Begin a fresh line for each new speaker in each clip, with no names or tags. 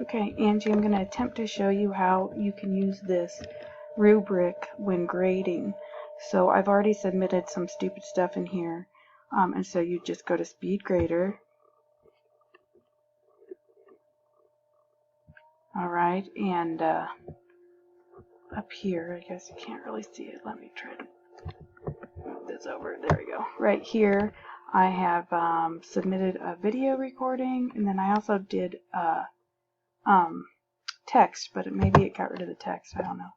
Okay, Angie, I'm going to attempt to show you how you can use this rubric when grading. So I've already submitted some stupid stuff in here, and so you just go to Speed Grader. Alright, and up here, I guess you can't really see it. Let me try to move this over. There we go. Right here, I have submitted a video recording, and then I also did text, but maybe it got rid of the text. I don't know.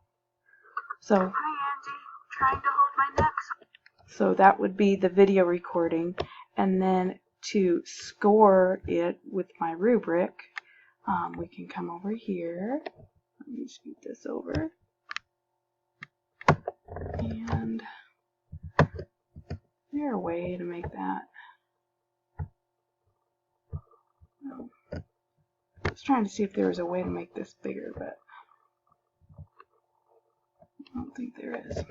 So, hi Angie, trying to hold my neck. So that would be the video recording, and then to score it with my rubric, we can come over here. Let me scoot this over, and is there a way to make that? No. I was trying to see if there was a way to make this bigger, but I don't think there is.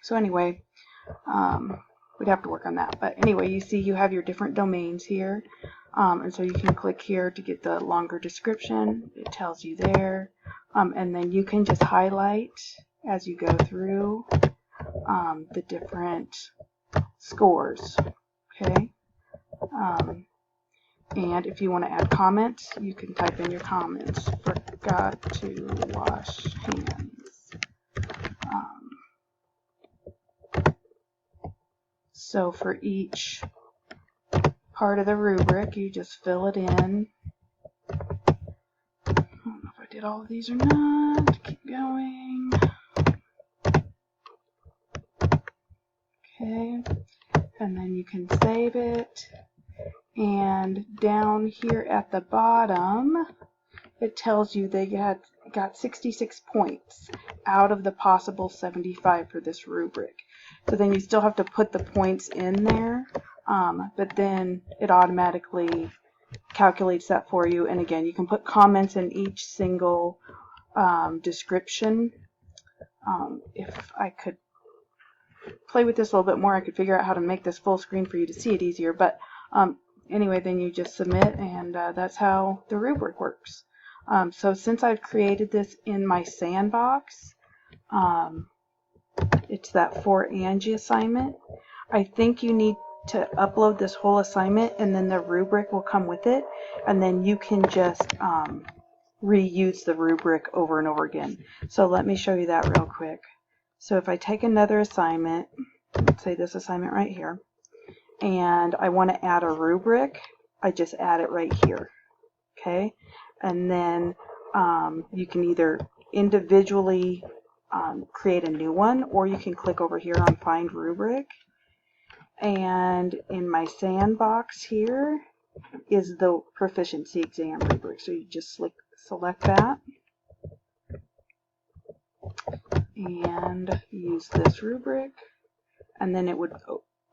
So anyway, we'd have to work on that. But anyway, you see you have your different domains here. And so you can click here to get the longer description. It tells you there. And then you can just highlight as you go through the different scores. Okay. And if you want to add comments, you can type in your comments. Forgot to wash hands. So for each part of the rubric, you just fill it in. I don't know if I did all of these or not. Keep going. Okay. And then you can save it. And down here at the bottom, it tells you they got 66 points out of the possible 75 for this rubric. So then you still have to put the points in there, but then it automatically calculates that for you. And again, you can put comments in each single description. If I could play with this a little bit more, I could figure out how to make this full screen for you to see it easier. But anyway, then you just submit, and that's how the rubric works. So since I've created this in my sandbox, it's that for Angie assignment. I think you need to upload this whole assignment, and then the rubric will come with it, and then you can just reuse the rubric over and over again. So let me show you that real quick. So if I take another assignment, let's say this assignment right here, and I want to add a rubric, I just add it right here. Okay, and then you can either individually create a new one, or you can click over here on Find Rubric. And in my sandbox here is the proficiency exam rubric. So you just select that and use this rubric, and then it would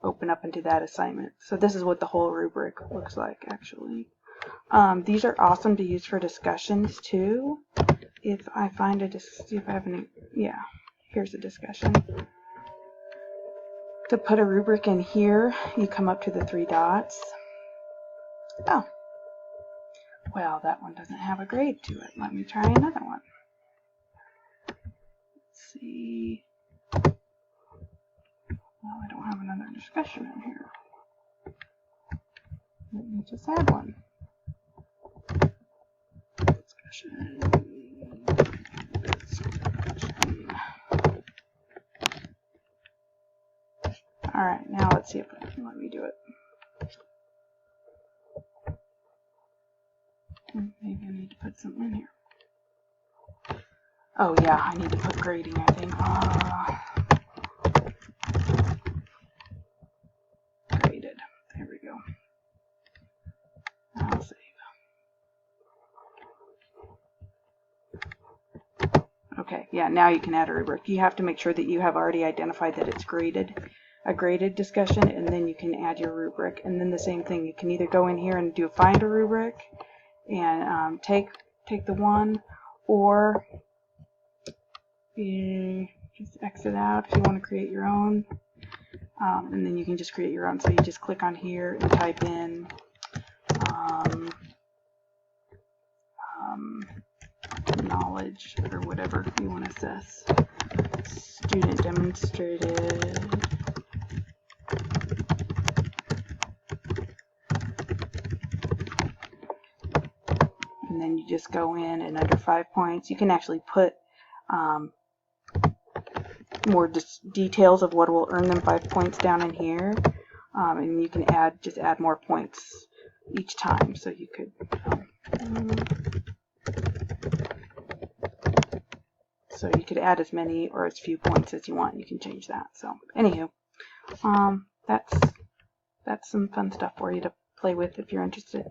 open up into that assignment. So this is what the whole rubric looks like, actually. These are awesome to use for discussions too. If I find see if I have any, yeah, here's a discussion. To put a rubric in here, you come up to the three dots. Oh, well, that one doesn't have a grade to it. Let me try another one. Let's see. Well, I don't have another discussion in here. Let me just add one. Discussion. Alright, now let's see if it can let me do it. Maybe I need to put something in here. Oh yeah, I need to put grading, I think. Graded. There we go. I'll save. Okay, yeah, now you can add a rubric. You have to make sure that you have already identified that it's graded, a graded discussion, and then you can add your rubric. And then the same thing, you can either go in here and do find a rubric and take the one, or just exit out if you want to create your own, and then you can just create your own. So you just click on here and type in knowledge or whatever you want to assess. Student demonstrated. And then you just go in and under 5 points, you can actually put more details of what will earn them 5 points down in here. And you can just add more points each time. So you could add as many or as few points as you want. You can change that. So anywho, that's some fun stuff for you to play with if you're interested.